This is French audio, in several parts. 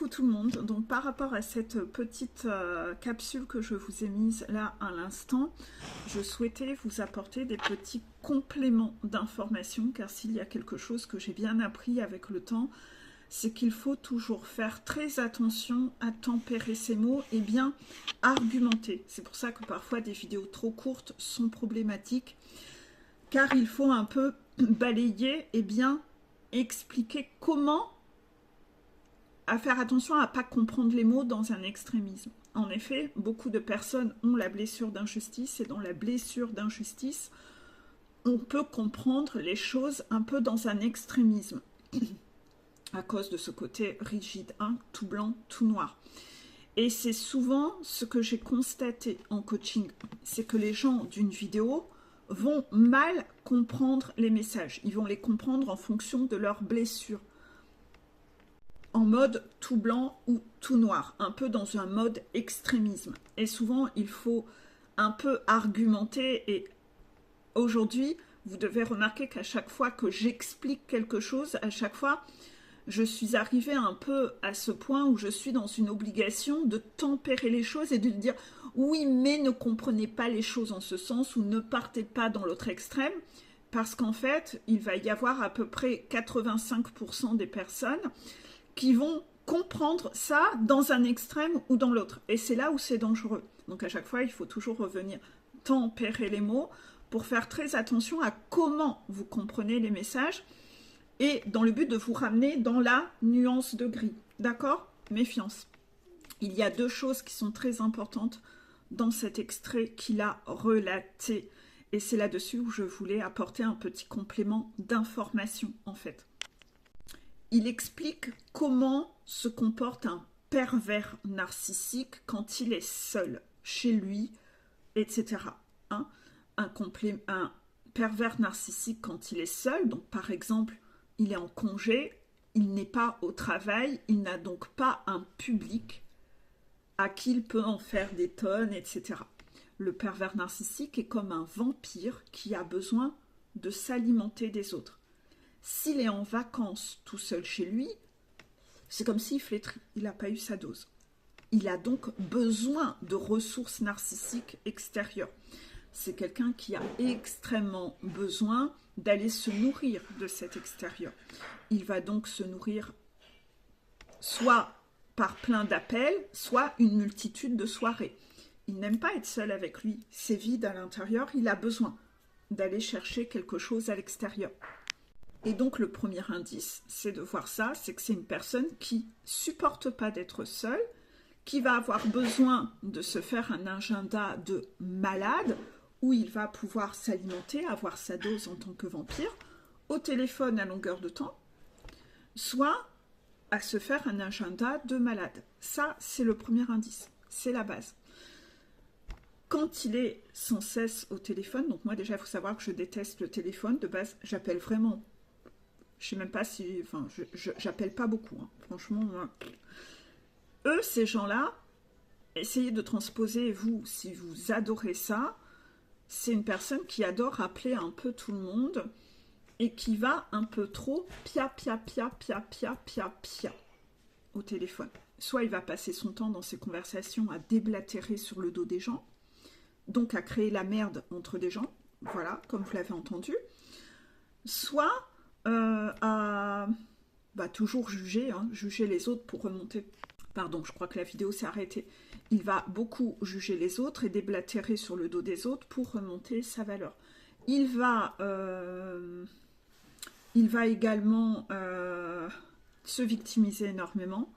coucou tout le monde. Donc par rapport à cette petite capsule que je vous ai mise là à l'instant, je souhaitais vous apporter des petits compléments d'information, car s'il y a quelque chose que j'ai bien appris avec le temps, c'est qu'il faut toujours faire très attention à tempérer ses mots et bien argumenter. C'est pour ça que parfois des vidéos trop courtes sont problématiques, car il faut un peu balayer et bien expliquer comment à faire attention à ne pas comprendre les mots dans un extrémisme. En effet, beaucoup de personnes ont la blessure d'injustice, et dans la blessure d'injustice, on peut comprendre les choses un peu dans un extrémisme, à cause de ce côté rigide, hein, tout blanc, tout noir. Et c'est souvent ce que j'ai constaté en coaching, c'est que les gens d'une vidéo vont mal comprendre les messages. Ils vont les comprendre en fonction de leur blessure, en mode tout blanc ou tout noir, un peu dans un mode extrémisme. Et souvent, il faut un peu argumenter. Et aujourd'hui, vous devez remarquer qu'à chaque fois que j'explique quelque chose, à chaque fois, je suis arrivée un peu à ce point où je suis dans une obligation de tempérer les choses et de dire oui, mais ne comprenez pas les choses en ce sens, ou ne partez pas dans l'autre extrême, parce qu'en fait, il va y avoir à peu près 85% des personnes qui vont comprendre ça dans un extrême ou dans l'autre. Et c'est là où c'est dangereux. Donc à chaque fois, il faut toujours revenir tempérer les mots pour faire très attention à comment vous comprenez les messages, et dans le but de vous ramener dans la nuance de gris. D'accord? Méfiance. Il y a deux choses qui sont très importantes dans cet extrait qu'il a relaté. Et c'est là-dessus où je voulais apporter un petit complément d'information, en fait. Il explique comment se comporte un pervers narcissique quand il est seul, chez lui, etc. Hein? Un pervers narcissique quand il est seul, donc par exemple, il est en congé, il n'est pas au travail, il n'a donc pas un public à qui il peut en faire des tonnes, etc. Le pervers narcissique est comme un vampire qui a besoin de s'alimenter des autres. S'il est en vacances tout seul chez lui, c'est comme s'il flétrit, il n'a pas eu sa dose. Il a donc besoin de ressources narcissiques extérieures. C'est quelqu'un qui a extrêmement besoin d'aller se nourrir de cet extérieur. Il va donc se nourrir soit par plein d'appels, soit une multitude de soirées. Il n'aime pas être seul avec lui, c'est vide à l'intérieur, il a besoin d'aller chercher quelque chose à l'extérieur. Et donc le premier indice, c'est de voir ça, c'est que c'est une personne qui supporte pas d'être seule, qui va avoir besoin de se faire un agenda de malade, où il va pouvoir s'alimenter, avoir sa dose en tant que vampire, au téléphone à longueur de temps, soit à se faire un agenda de malade. Ça, c'est le premier indice, c'est la base. Quand il est sans cesse au téléphone, donc moi déjà, il faut savoir que je déteste le téléphone, de base, j'appelle vraiment. Je sais même pas si... Enfin, j'appelle pas beaucoup, hein. Franchement. Moi. Eux, ces gens-là, essayez de transposer, vous, si vous adorez ça, c'est une personne qui adore appeler un peu tout le monde et qui va un peu trop pia au téléphone. Soit il va passer son temps dans ses conversations à déblatérer sur le dos des gens, donc à créer la merde entre des gens, voilà, comme vous l'avez entendu, soit à toujours juger, hein, juger les autres pour remonter. Pardon, je crois que la vidéo s'est arrêtée. Il va beaucoup juger les autres et déblatérer sur le dos des autres pour remonter sa valeur. Il va également se victimiser énormément,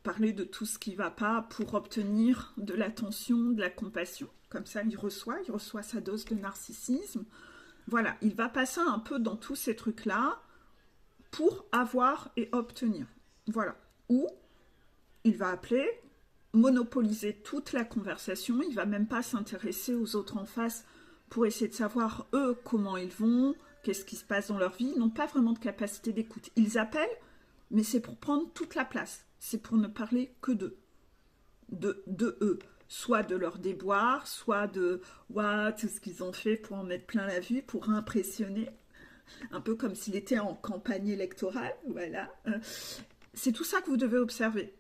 parler de tout ce qui ne va pas pour obtenir de l'attention, de la compassion. Comme ça, il reçoit sa dose de narcissisme. Voilà, il va passer un peu dans tous ces trucs-là pour avoir et obtenir. Voilà. Ou il va appeler, monopoliser toute la conversation, il ne va même pas s'intéresser aux autres en face pour essayer de savoir, eux, comment ils vont, qu'est-ce qui se passe dans leur vie. Ils n'ont pas vraiment de capacité d'écoute. Ils appellent, mais c'est pour prendre toute la place. C'est pour ne parler que d'eux. De eux. Soit de leur déboire, soit de tout ce qu'ils ont fait pour en mettre plein la vue, pour impressionner. Un peu comme s'il était en campagne électorale. Voilà. C'est tout ça que vous devez observer.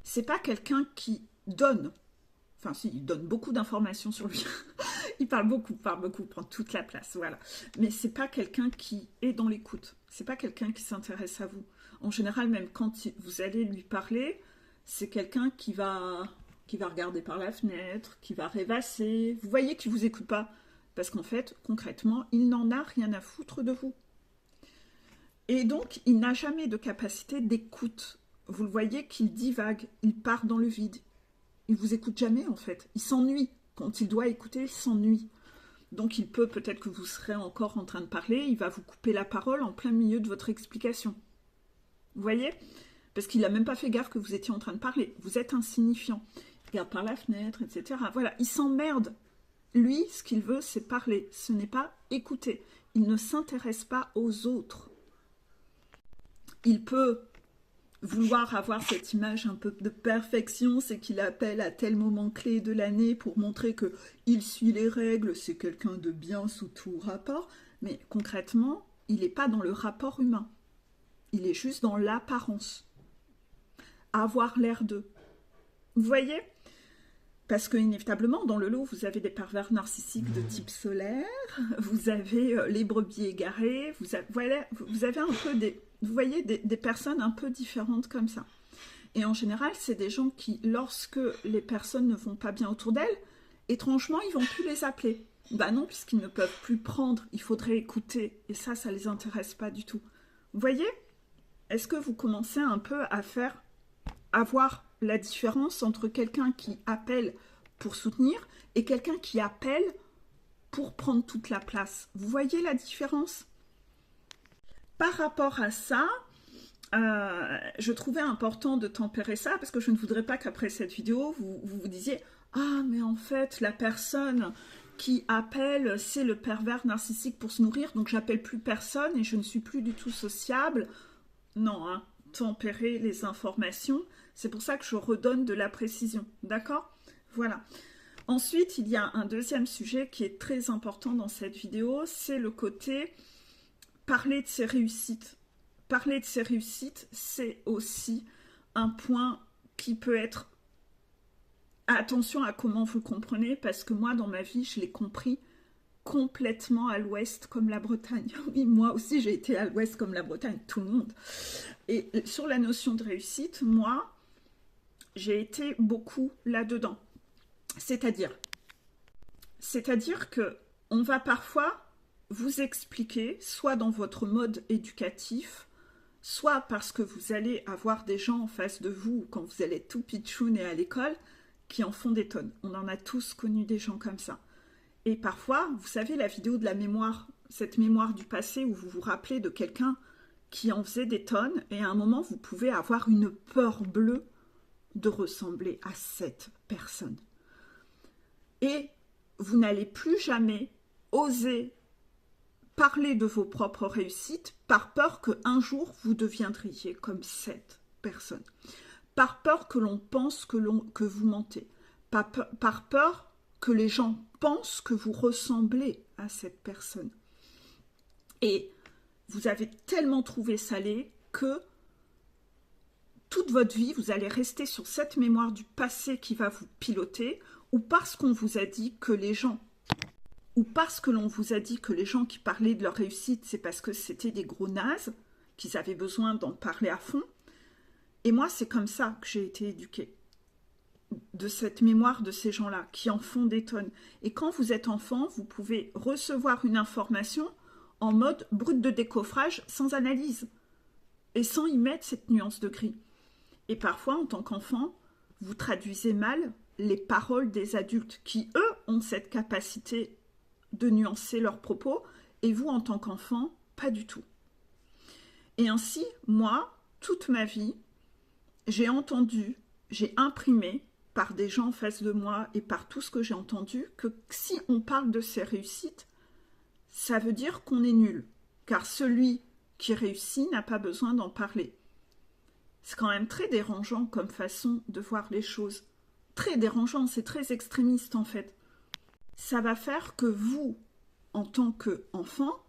C'est pas quelqu'un qui donne. Enfin, si, il donne beaucoup d'informations sur lui. Il parle beaucoup, prend toute la place, voilà. Mais c'est pas quelqu'un qui est dans l'écoute. C'est pas quelqu'un qui s'intéresse à vous. En général, même quand vous allez lui parler, c'est quelqu'un qui va regarder par la fenêtre, qui va rêvasser. Vous voyez qu'il vous écoute pas. Parce qu'en fait, concrètement, il n'en a rien à foutre de vous. Et donc, il n'a jamais de capacité d'écoute. Vous le voyez qu'il divague, il part dans le vide. Il vous écoute jamais, en fait. Il s'ennuie. Quand il doit écouter, il s'ennuie. Donc, il peut-être que vous serez encore en train de parler, il va vous couper la parole en plein milieu de votre explication. Vous voyez? Parce qu'il n'a même pas fait gaffe que vous étiez en train de parler. Vous êtes insignifiant. Il regarde par la fenêtre, etc. Voilà, il s'emmerde. Lui, ce qu'il veut, c'est parler. Ce n'est pas écouter. Il ne s'intéresse pas aux autres. Il peut vouloir avoir cette image un peu de perfection, c'est qu'il appelle à tel moment clé de l'année pour montrer qu'il suit les règles, c'est quelqu'un de bien sous tout rapport, mais concrètement, il n'est pas dans le rapport humain. Il est juste dans l'apparence. Avoir l'air d'eux. Vous voyez? Parce que inévitablement, dans le lot, vous avez des pervers narcissiques de type solaire, vous avez les brebis égarées, vous avez un peu vous voyez des personnes un peu différentes comme ça. Et en général, c'est des gens qui, lorsque les personnes ne vont pas bien autour d'elles, étrangement, ils vont plus les appeler. Ben non, puisqu'ils ne peuvent plus prendre, il faudrait écouter. Et ça les intéresse pas du tout. Vous voyez? Est-ce que vous commencez un peu à voir la différence entre quelqu'un qui appelle pour soutenir et quelqu'un qui appelle pour prendre toute la place? Vous voyez la différence? Par rapport à ça, je trouvais important de tempérer ça parce que je ne voudrais pas qu'après cette vidéo, vous disiez « Ah, mais en fait, la personne qui appelle, c'est le pervers narcissique pour se nourrir, donc j'appelle plus personne et je ne suis plus du tout sociable. » Non, hein, tempérer les informations, c'est pour ça que je redonne de la précision, d'accord? Voilà. Ensuite, il y a un deuxième sujet qui est très important dans cette vidéo, c'est le côté parler de ses réussites. Parler de ses réussites, c'est aussi un point qui peut être... Attention à comment vous le comprenez, parce que moi, dans ma vie, je l'ai compris complètement à l'ouest comme la Bretagne. Oui, moi aussi, j'ai été à l'ouest comme la Bretagne, tout le monde. Et sur la notion de réussite, moi, j'ai été beaucoup là-dedans. C'est-à-dire que on va parfois vous expliquer, soit dans votre mode éducatif, soit parce que vous allez avoir des gens en face de vous, quand vous allez être tout pitchoun et à l'école, qui en font des tonnes. On en a tous connu des gens comme ça. Et parfois, vous savez, la vidéo de la mémoire, cette mémoire du passé où vous vous rappelez de quelqu'un qui en faisait des tonnes, et à un moment, vous pouvez avoir une peur bleue de ressembler à cette personne. Et vous n'allez plus jamais oser parler de vos propres réussites par peur qu'un jour vous deviendriez comme cette personne. Par peur que l'on pense que vous mentez. Par peur que les gens pensent que vous ressemblez à cette personne. Et vous avez tellement trouvé ça laid que toute votre vie, vous allez rester sur cette mémoire du passé qui va vous piloter, ou parce qu'on vous a dit que les gens... ou parce que l'on vous a dit que les gens qui parlaient de leur réussite, c'est parce que c'était des gros nazes, qu'ils avaient besoin d'en parler à fond. Et moi, c'est comme ça que j'ai été éduquée. De cette mémoire de ces gens-là, qui en font des tonnes. Et quand vous êtes enfant, vous pouvez recevoir une information en mode brut de décoffrage, sans analyse. Et sans y mettre cette nuance de gris. Et parfois, en tant qu'enfant, vous traduisez mal les paroles des adultes, qui, eux, ont cette capacité de nuancer leurs propos, et vous, en tant qu'enfant, pas du tout. Et ainsi, moi, toute ma vie, j'ai entendu, j'ai imprimé par des gens en face de moi et par tout ce que j'ai entendu, que si on parle de ses réussites, ça veut dire qu'on est nul. Car celui qui réussit n'a pas besoin d'en parler. C'est quand même très dérangeant comme façon de voir les choses. Très dérangeant, c'est très extrémiste en fait. Ça va faire que vous, en tant qu'enfant,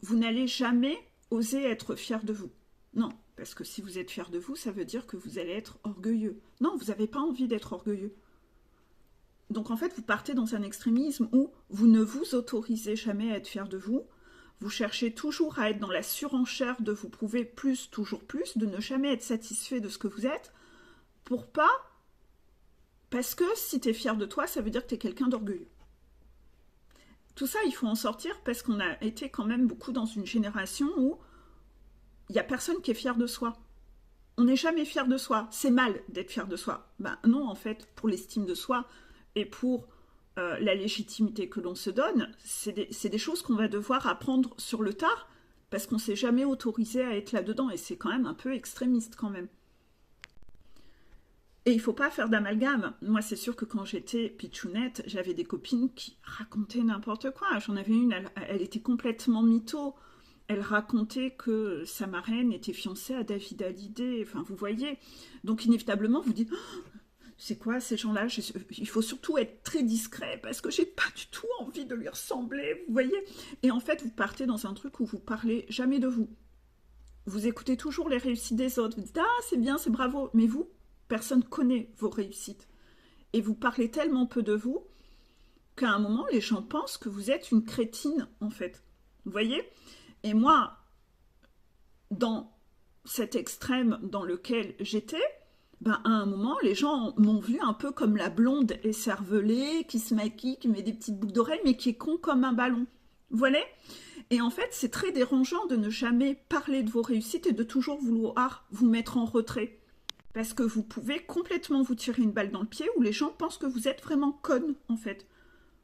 vous n'allez jamais oser être fier de vous. Non, Parce que si vous êtes fier de vous, ça veut dire que vous allez être orgueilleux. Non, vous n'avez pas envie d'être orgueilleux. Donc en fait, vous partez dans un extrémisme où vous ne vous autorisez jamais à être fier de vous. Vous cherchez toujours à être dans la surenchère de vous prouver plus, toujours plus, de ne jamais être satisfait de ce que vous êtes, pour pas... Parce que si tu es fier de toi, ça veut dire que tu es quelqu'un d'orgueilleux. Tout ça, il faut en sortir parce qu'on a été quand même beaucoup dans une génération où il n'y a personne qui est fier de soi. On n'est jamais fier de soi. C'est mal d'être fier de soi. Ben non, en fait, pour l'estime de soi et pour la légitimité que l'on se donne, c'est des choses qu'on va devoir apprendre sur le tard parce qu'on ne s'est jamais autorisé à être là-dedans et c'est quand même un peu extrémiste quand même. Et il ne faut pas faire d'amalgame. Moi, c'est sûr que quand j'étais pitchounette, j'avais des copines qui racontaient n'importe quoi. J'en avais une, elle était complètement mytho. Elle racontait que sa marraine était fiancée à David Hallyday. Enfin, vous voyez. Donc, inévitablement, vous dites, oh, c'est quoi ces gens-là? Il faut surtout être très discret parce que j'ai pas du tout envie de lui ressembler. Vous voyez. Et en fait, vous partez dans un truc où vous parlez jamais de vous. Vous écoutez toujours les réussites des autres. Vous dites, ah, c'est bien, c'est bravo. Mais vous, personne ne connaît vos réussites. Et vous parlez tellement peu de vous qu'à un moment, les gens pensent que vous êtes une crétine, en fait. Vous voyez? Et moi, dans cet extrême dans lequel j'étais, ben, à un moment, les gens m'ont vu un peu comme la blonde écervelée, qui se maquille, qui met des petites boucles d'oreilles, mais qui est con comme un ballon. Vous voyez? Et en fait, c'est très dérangeant de ne jamais parler de vos réussites et de toujours vouloir vous mettre en retrait. Parce que vous pouvez complètement vous tirer une balle dans le pied où les gens pensent que vous êtes vraiment conne, en fait.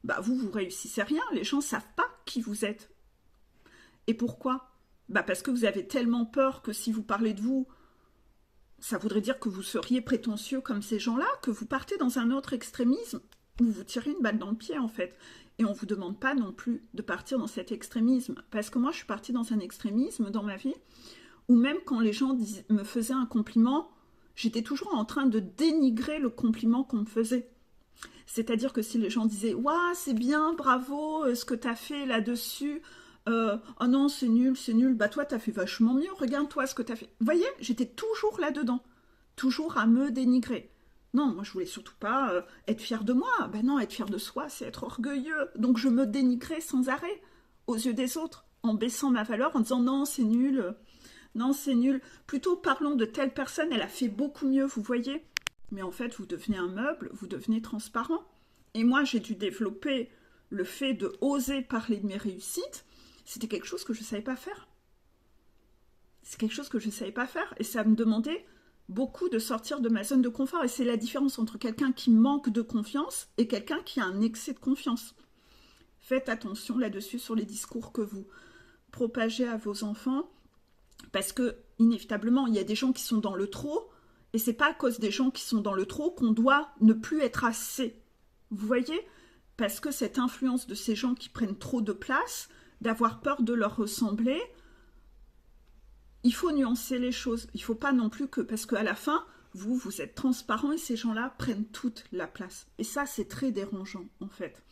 Bah, vous réussissez rien, les gens ne savent pas qui vous êtes. Et pourquoi? Bah, parce que vous avez tellement peur que si vous parlez de vous, ça voudrait dire que vous seriez prétentieux comme ces gens-là, que vous partez dans un autre extrémisme où vous tirez une balle dans le pied, en fait. Et on ne vous demande pas non plus de partir dans cet extrémisme. Parce que moi, je suis partie dans un extrémisme dans ma vie où même quand les gens me faisaient un compliment, j'étais toujours en train de dénigrer le compliment qu'on me faisait. C'est-à-dire que si les gens disaient « Waouh, c'est bien, bravo, ce que tu as fait là-dessus, oh non, c'est nul, bah toi, tu as fait vachement mieux, regarde-toi ce que tu as fait. » Vous voyez, j'étais toujours là-dedans, toujours à me dénigrer. Non, moi, je voulais surtout pas être fière de moi. Ben non, être fière de soi, c'est être orgueilleux. Donc, je me dénigrais sans arrêt aux yeux des autres, en baissant ma valeur, en disant « Non, c'est nul. » Non, c'est nul. Plutôt parlons de telle personne, elle a fait beaucoup mieux, vous voyez. Mais en fait, vous devenez un meuble, vous devenez transparent. Et moi, j'ai dû développer le fait de oser parler de mes réussites. C'était quelque chose que je ne savais pas faire. C'est quelque chose que je ne savais pas faire. Et ça me demandait beaucoup de sortir de ma zone de confort. Et c'est la différence entre quelqu'un qui manque de confiance et quelqu'un qui a un excès de confiance. Faites attention là-dessus sur les discours que vous propagez à vos enfants. Parce que, inévitablement, il y a des gens qui sont dans le trop, et c'est pas à cause des gens qui sont dans le trop qu'on doit ne plus être assez. Vous voyez? Parce que cette influence de ces gens qui prennent trop de place, d'avoir peur de leur ressembler, il faut nuancer les choses. Il ne faut pas non plus que... Parce qu'à la fin, vous êtes transparent et ces gens-là prennent toute la place. Et ça, c'est très dérangeant, en fait.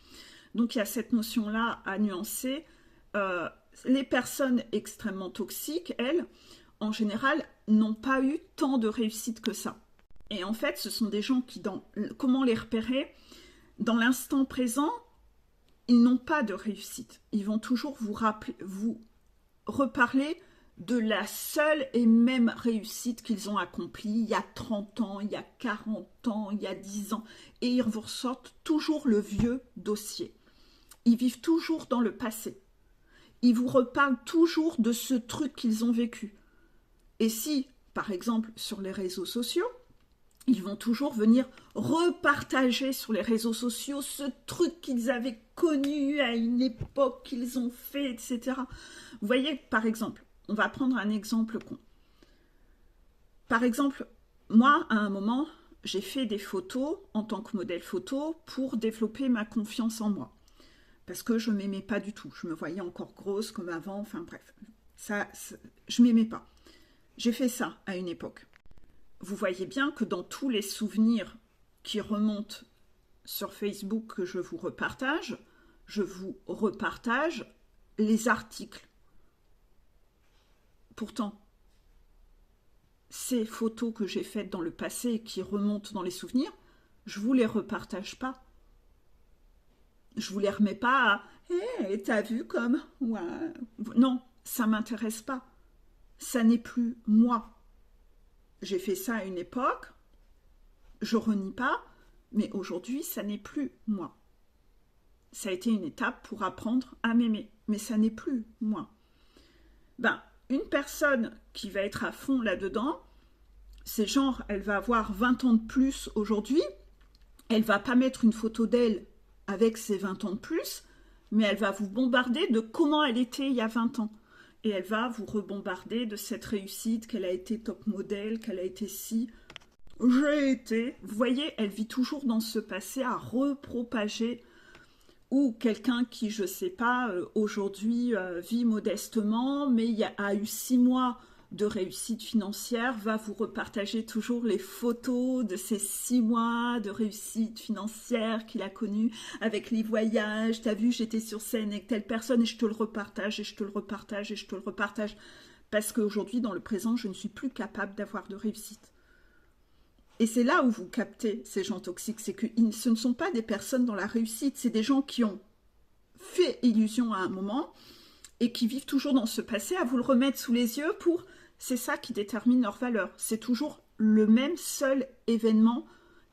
Donc, il y a cette notion-là à nuancer. Les personnes extrêmement toxiques, elles, en général, n'ont pas eu tant de réussite que ça. Et en fait, ce sont des gens qui, comment les repérer? Dans l'instant présent, ils n'ont pas de réussite. Ils vont toujours vous reparler de la seule et même réussite qu'ils ont accomplie il y a 30 ans, il y a 40 ans, il y a 10 ans. Et ils vous ressortent toujours le vieux dossier. Ils vivent toujours dans le passé. Ils vous reparlent toujours de ce truc qu'ils ont vécu. Et si, par exemple, sur les réseaux sociaux, ils vont toujours venir repartager sur les réseaux sociaux ce truc qu'ils avaient connu à une époque, qu'ils ont fait, etc. Vous voyez, par exemple, on va prendre un exemple con. Par exemple, moi, à un moment, j'ai fait des photos en tant que modèle photo pour développer ma confiance en moi. Parce que je ne m'aimais pas du tout. Je me voyais encore grosse comme avant, enfin bref. Je ne m'aimais pas. J'ai fait ça à une époque. Vous voyez bien que dans tous les souvenirs qui remontent sur Facebook que je vous repartage les articles. Pourtant, ces photos que j'ai faites dans le passé et qui remontent dans les souvenirs, je vous les repartage pas. Je vous les remets pas à hey, t'as vu comme ouais. Non, ça m'intéresse pas. Ça n'est plus moi. J'ai fait ça à une époque, je renie pas, mais aujourd'hui, ça n'est plus moi. Ça a été une étape pour apprendre à m'aimer, mais ça n'est plus moi. Ben, une personne qui va être à fond là-dedans, c'est genre, elle va avoir 20 ans de plus aujourd'hui, elle va pas mettre une photo d'elle avec ses 20 ans de plus, mais elle va vous bombarder de comment elle était il y a 20 ans. Et elle va vous rebombarder de cette réussite, qu'elle a été top modèle, qu'elle a été si... J'ai été... Vous voyez, elle vit toujours dans ce passé à repropager. Ou quelqu'un qui, je sais pas, aujourd'hui vit modestement, mais a eu 6 mois de réussite financière, va vous repartager toujours les photos de ces 6 mois de réussite financière qu'il a connu avec les voyages. T'as vu, j'étais sur scène avec telle personne et je te le repartage et je te le repartage et je te le repartage. Parce qu'aujourd'hui, dans le présent, je ne suis plus capable d'avoir de réussite. Et c'est là où vous captez ces gens toxiques, c'est que ce ne sont pas des personnes dans la réussite, c'est des gens qui ont fait illusion à un moment et qui vivent toujours dans ce passé à vous le remettre sous les yeux pour... C'est ça qui détermine leur valeur. C'est toujours le même seul événement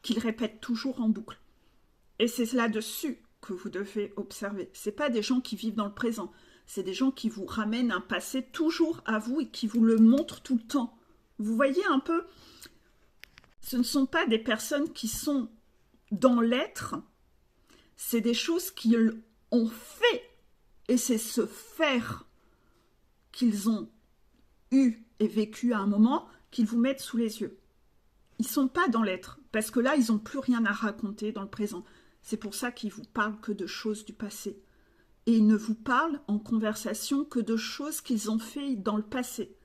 qu'ils répètent toujours en boucle. Et c'est là-dessus que vous devez observer. Ce n'est pas des gens qui vivent dans le présent. C'est des gens qui vous ramènent un passé toujours à vous et qui vous le montrent tout le temps. Vous voyez un peu, ce ne sont pas des personnes qui sont dans l'être, c'est des choses qu'ils ont fait. Et c'est ce faire qu'ils ont eu et vécu à un moment qu'ils vous mettent sous les yeux. Ils ne sont pas dans l'être, parce que là, ils n'ont plus rien à raconter dans le présent. C'est pour ça qu'ils vous parlent que de choses du passé. Et ils ne vous parlent en conversation que de choses qu'ils ont fait dans le passé,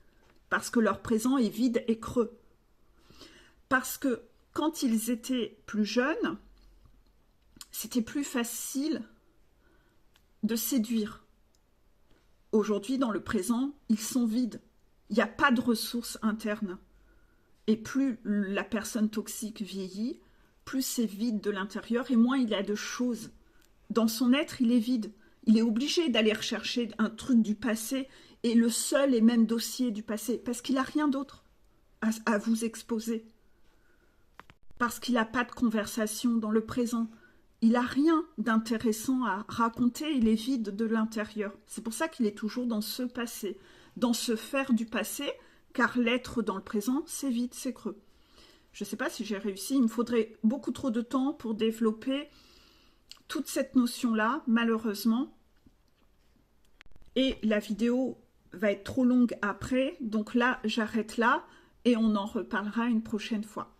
parce que leur présent est vide et creux. Parce que quand ils étaient plus jeunes, c'était plus facile de séduire. Aujourd'hui, dans le présent, ils sont vides. Il n'y a pas de ressources internes. Et plus la personne toxique vieillit, plus c'est vide de l'intérieur et moins il a de choses. Dans son être, il est vide. Il est obligé d'aller rechercher un truc du passé et le seul et même dossier du passé, parce qu'il n'a rien d'autre à vous exposer. Parce qu'il n'a pas de conversation dans le présent. Il n'a rien d'intéressant à raconter, il est vide de l'intérieur. C'est pour ça qu'il est toujours dans ce passé, dans ce faire du passé, car l'être dans le présent, c'est vide, c'est creux. Je ne sais pas si j'ai réussi, il me faudrait beaucoup trop de temps pour développer toute cette notion-là, malheureusement. Et la vidéo va être trop longue après, donc là, j'arrête là et on en reparlera une prochaine fois.